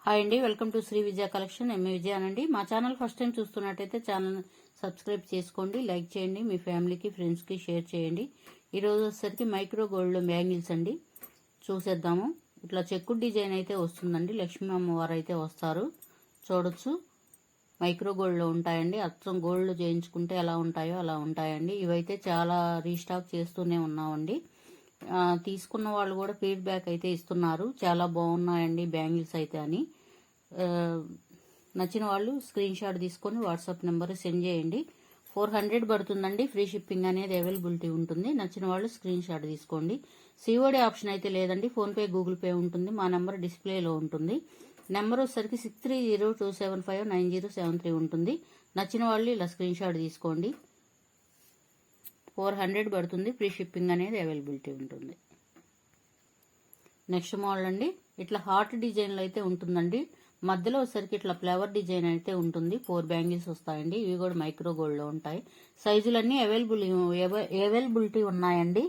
Hi అండి, welcome to Shri Vijaya collection. MA Vijaya అనండి. మా ఛానల్ ఫస్ట్ టైం చూస్తున్నట్టయితే ఛానల్ సబ్స్క్రైబ్ చేసుకోండి, లైక్ చేయండి, మీ ఫ్యామిలీకి ఫ్రెండ్స్కి షేర్ చేయండి. ఈరోజు వచ్చేసరికి మైక్రో గోల్డ్ బ్యాంగిల్స్ అండి, చూసేద్దాము. ఇట్లా చెక్కు డిజైన్ అయితే వస్తుందండి, లక్ష్మీ అమ్మవారు అయితే వస్తారు, చూడొచ్చు. మైక్రో గోల్డ్లో ఉంటాయండి, అచ్చం గోల్డ్ చేయించుకుంటే ఎలా ఉంటాయో అలా ఉంటాయండి. ఇవైతే చాలా రీస్టాక్ చేస్తూనే ఉన్నామండి. తీసుకున్న వాళ్ళు కూడా ఫీడ్బ్యాక్ అయితే ఇస్తున్నారు, చాలా బాగున్నాయండి బ్యాంగిల్స్ అయితే అని. నచ్చిన వాళ్ళు స్క్రీన్ షాట్ తీసుకొని వాట్సాప్ నెంబర్ సెండ్ చేయండి. 400 పడుతుందండి, ఫ్రీ షిప్పింగ్ అనేది అవైలబిలిటీ ఉంటుంది. నచ్చిన వాళ్ళు స్క్రీన్ షాట్ తీసుకోండి. సిఓడి ఆప్షన్ అయితే లేదండి, ఫోన్పే గూగుల్ పే ఉంటుంది. మా నెంబర్ డిస్ప్లేలో ఉంటుంది. నెంబర్ వచ్చేసరికి 6302759073 ఉంటుంది. నచ్చిన వాళ్ళు ఇలా స్క్రీన్ షాట్ తీసుకోండి. 400 పడుతుంది, ఫ్రీ షిప్పింగ్ అనేది అవైలబిలిటీ ఉంటుంది. నెక్స్ట్ మోడల్ అండి, ఇట్లా హార్ట్ డిజైన్లో అయితే ఉంటుందండి. మధ్యలో వచ్చేసరికి ఇట్లా ఫ్లవర్ డిజైన్ అయితే ఉంటుంది. 4 బ్యాంగిల్స్ వస్తాయండి. ఇవి కూడా మైక్రో గోల్డ్లో ఉంటాయి. సైజులన్నీ అవైలబిలిటీ ఉన్నాయండి.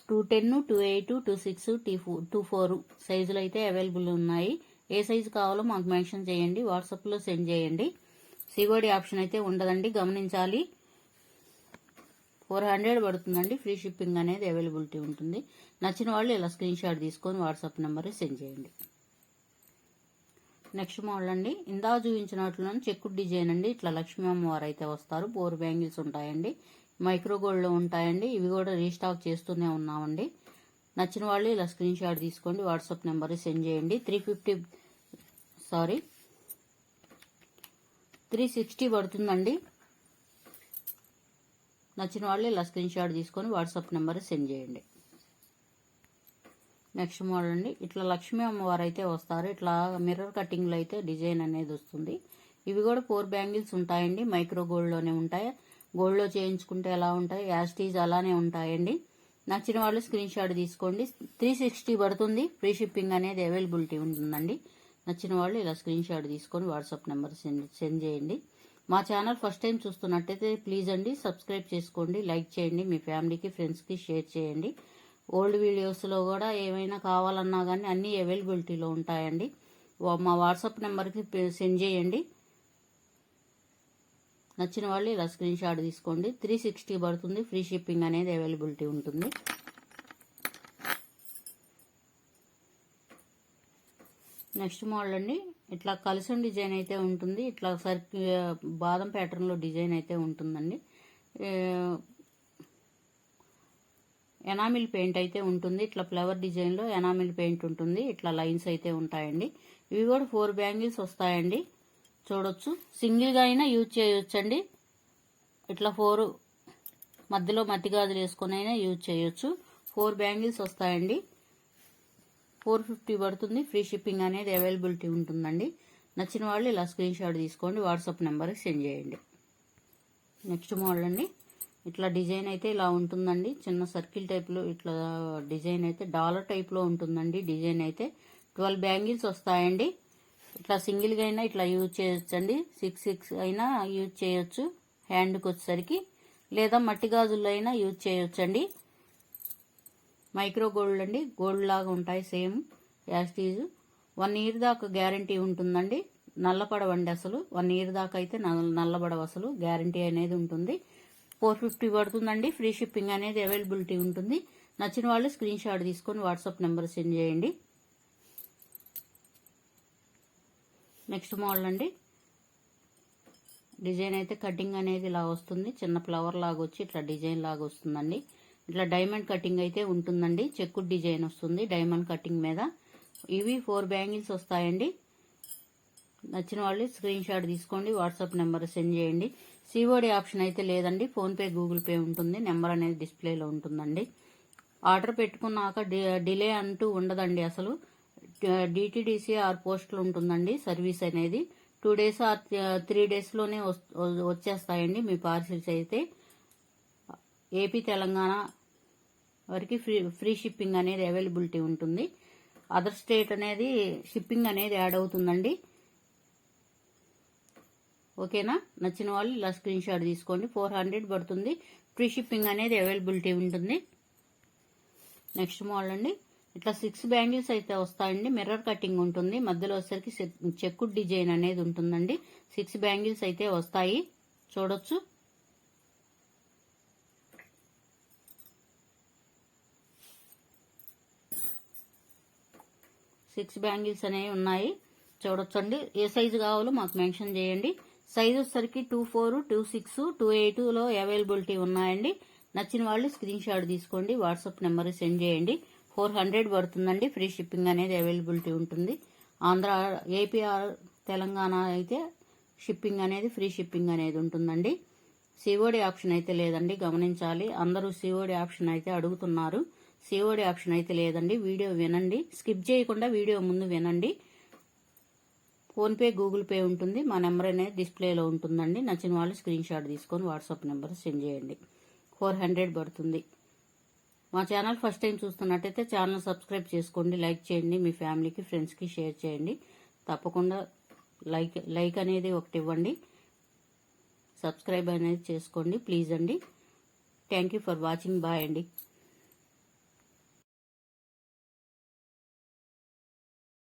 210, 28, 26, 24 సైజులు అయితే అవైలబుల్ ఉన్నాయి. ఏ సైజు కావాలో మాకు మెన్షన్ చేయండి, వాట్సాప్లో సెండ్ చేయండి. సిఓడి ఆప్షన్ అయితే ఉండదండి, గమనించాలి. 400 పడుతుందండి, ఫ్రీ షిప్పింగ్ అనేది అవైలబిలిటీ ఉంటుంది. నచ్చిన వాళ్ళు ఇలా స్క్రీన్ షాట్ తీసుకొని వాట్సాప్ నెంబర్ సెండ్ చేయండి. నెక్స్ట్ మోడల్ అండి, ఇందా చూపించినట్లు చెక్కు డిజైన్ అండి. ఇట్లా లక్ష్మీ అమ్మవారు అయితే వస్తారు. 4 బ్యాంగిల్స్ ఉంటాయండి, మైక్రో గోల్డ్లో ఉంటాయండి. ఇవి కూడా రీస్టాక్ చేస్తూనే ఉన్నామండి. నచ్చిన వాళ్ళు ఇలా స్క్రీన్ షాట్ తీసుకోండి, వాట్సాప్ నెంబర్ సెండ్ చేయండి. 360 పడుతుందండి. నచ్చిన వాళ్ళు ఇలా స్క్రీన్ షాట్ తీసుకొని వాట్సాప్ నెంబర్ సెండ్ చేయండి. నెక్స్ట్ మోడల్ అండి, ఇట్లా లక్ష్మీ అమ్మవారు అయితే వస్తారు. ఇట్లా మిర్రర్ కటింగ్లో అయితే డిజైన్ అనేది వస్తుంది. ఇవి కూడా 4 బ్యాంగిల్స్ ఉంటాయండి, మైక్రో గోల్డ్లోనే ఉంటాయి. గోల్డ్లో చేయించుకుంటే ఎలా ఉంటాయి, యాస్టీజ్ అలానే ఉంటాయండి. నచ్చిన వాళ్ళు స్క్రీన్ షాట్ తీసుకోండి. 360 పడుతుంది, ఫ్రీ షిప్పింగ్ అనేది అవైలబిలిటీ ఉంటుందండి. నచ్చిన వాళ్ళు ఇలా స్క్రీన్ షాట్ తీసుకొని వాట్సాప్ నెంబర్ సెండ్ చేయండి. మా ఛానల్ ఫస్ట్ టైం చూస్తున్నట్టయితే ప్లీజ్ అండి సబ్స్క్రైబ్ చేసుకోండి, లైక్ చేయండి, మీ ఫ్యామిలీకి ఫ్రెండ్స్కి షేర్ చేయండి. ఓల్డ్ వీడియోస్లో కూడా ఏమైనా కావాలన్నా కానీ అన్నీ అవైలబిలిటీలో ఉంటాయండి. మా వాట్సాప్ నెంబర్కి సెండ్ చేయండి. నచ్చిన వాళ్ళు ఇలా స్క్రీన్ షాట్ తీసుకోండి. 360 పడుతుంది, ఫ్రీ షిప్పింగ్ అనేది అవైలబిలిటీ ఉంటుంది. నెక్స్ట్ మోడల్ అండి, ఇట్లా కలసం డిజైన్ అయితే ఉంటుంది. ఇట్లా బాదం ప్యాటర్న్లో డిజైన్ అయితే ఉంటుందండి. ఎనామిల్ పెయింట్ అయితే ఉంటుంది. ఇట్లా ఫ్లవర్ డిజైన్లో ఎనామిల్ పెయింట్ ఉంటుంది. ఇట్లా లైన్స్ అయితే ఉంటాయండి. ఇవి కూడా 4 బ్యాంగిల్స్ వస్తాయండి, చూడొచ్చు. సింగిల్గా అయినా యూజ్ చేయొచ్చండి. ఇట్లా 4 మధ్యలో మట్టి గాజులు వేసుకొని అయినా యూజ్ చేయొచ్చు. 4 బ్యాంగిల్స్ వస్తాయండి. 450 పడుతుంది, ఫ్రీ షిప్పింగ్ అనేది అవైలబిలిటీ ఉంటుందండి. నచ్చిన వాళ్ళు ఇలా స్క్రీన్ షాట్ తీసుకోండి, వాట్సాప్ నెంబర్కి సెండ్ చేయండి. నెక్స్ట్ మోడల్ అండి, ఇట్లా డిజైన్ అయితే ఇలా ఉంటుందండి. చిన్న సర్కిల్ టైప్లో ఇట్లా డిజైన్ అయితే డాలర్ టైప్లో ఉంటుందండి. డిజైన్ అయితే 12 బ్యాంగిల్స్ వస్తాయండి. ఇట్లా సింగిల్గా అయినా ఇట్లా యూజ్ చేయొచ్చండి. 6 అయినా యూజ్ చేయొచ్చు హ్యాండ్కి వచ్చేసరికి, లేదా మట్టి గాజుల్లో అయినా యూజ్ చేయొచ్చండి. మైక్రో గోల్డ్ అండి, గోల్డ్ లాగా ఉంటాయి సేమ్ యాస్టీజ్. 1 ఇయర్ దాకా గ్యారంటీ ఉంటుందండి. నల్లపడవండి అసలు, 1 ఇయర్ దాకా అయితే నల్లబడవ అసలు, గ్యారంటీ అనేది ఉంటుంది. 450 పడుతుందండి, ఫ్రీ షిప్పింగ్ అనేది అవైలబిలిటీ ఉంటుంది. నచ్చిన వాళ్ళు స్క్రీన్ షాట్ తీసుకొని వాట్సాప్ నెంబర్ సెండ్ చేయండి. నెక్స్ట్ మోడల్ అండి, డిజైన్ అయితే కటింగ్ అనేది ఇలా వస్తుంది. చిన్న ఫ్లవర్ లాగా వచ్చి ఇట్లా డిజైన్ లాగా వస్తుందండి. ఇట్లా డైమండ్ కటింగ్ అయితే ఉంటుందండి. చెక్కు డిజైన్ వస్తుంది డైమండ్ కటింగ్ మీద. ఇవి 4 బ్యాంగిల్స్ వస్తాయండి. నచ్చిన వాళ్ళు స్క్రీన్ షాట్ తీసుకోండి, వాట్సాప్ నెంబర్ సెండ్ చేయండి. సిఓడి ఆప్షన్ అయితే లేదండి, ఫోన్పే గూగుల్ పే ఉంటుంది. నెంబర్ అనేది డిస్ప్లేలో ఉంటుందండి. ఆర్డర్ పెట్టుకున్నాక డిలే అంటూ ఉండదండి అసలు. డిటిడిసి ఆర్ పోస్టులు ఉంటుందండి సర్వీస్ అనేది. 2 days ఆర్ 3 daysలోనే వచ్చేస్తాయండి మీ పార్సిల్స్ అయితే. ఏపీ తెలంగాణ వరకు ఫ్రీ షిప్పింగ్ అనేది అవైలబిలిటీ ఉంటుంది. అదర్ స్టేట్ అనేది షిప్పింగ్ అనేది యాడ్ అవుతుందండి. ఓకేనా? నచ్చిన వాళ్ళు ఇలా స్క్రీన్ షాట్ తీసుకోండి. 400 పడుతుంది, ఫ్రీ షిప్పింగ్ అనేది అవైలబిలిటీ ఉంటుంది. నెక్స్ట్ మోడల్ అండి, ఇట్లా 6 బ్యాంగిల్స్ అయితే వస్తాయండి. మిర్రర్ కటింగ్ ఉంటుంది, మధ్యలో వచ్చేసరికి చెక్కుడ్ డిజైన్ అనేది ఉంటుందండి. 6 బ్యాంగిల్స్ అయితే వస్తాయి, చూడొచ్చు. సిక్స్ బ్యాంగిల్స్ అనేవి ఉన్నాయి, చూడొచ్చండి. ఏ సైజు కావాలో మాకు మెన్షన్ చేయండి. సైజు వచ్చేసరికి 24, 26, 28లో అవైలబిలిటీ ఉన్నాయండి. నచ్చిన వాళ్ళు స్క్రీన్ షాట్ తీసుకోండి, వాట్సాప్ నెంబర్ సెండ్ చేయండి. 400 పడుతుందండి. ఫ్రీ షిప్పింగ్ అనేది అవైలబిలిటీ ఉంటుంది. ఆంధ్ర, ఏపీ, తెలంగాణ అయితే షిప్పింగ్ అనేది ఫ్రీ షిప్పింగ్ అనేది ఉంటుందండి. సిఓడి ఆప్షన్ అయితే లేదండి, గమనించాలి. అందరూ సిఓడి ఆప్షన్ అయితే అడుగుతున్నారు. సిఓడి ఆప్షన్ అయితే లేదండి. వీడియో వినండి, స్కిప్ చేయకుండా వీడియో ముందు వినండి. ఫోన్పే, గూగుల్ పే ఉంటుంది. మా నెంబర్ అనేది డిస్ప్లేలో ఉంటుందండి. నచ్చిన వాళ్ళు స్క్రీన్ షాట్ తీసుకొని వాట్సాప్ నెంబర్ సెండ్ చేయండి. 400 పడుతుంది. మా ఛానల్ ఫస్ట్ టైం చూస్తున్నట్టయితే ఛానల్ సబ్స్క్రైబ్ చేసుకోండి, లైక్ చేయండి, మీ ఫ్యామిలీకి, ఫ్రెండ్స్కి షేర్ చేయండి. తప్పకుండా లైక్ అనేది ఒకటి ఇవ్వండి, సబ్స్క్రైబ్ అనేది చేసుకోండి ప్లీజ్ అండి. Thank you for watching. Bye అండి.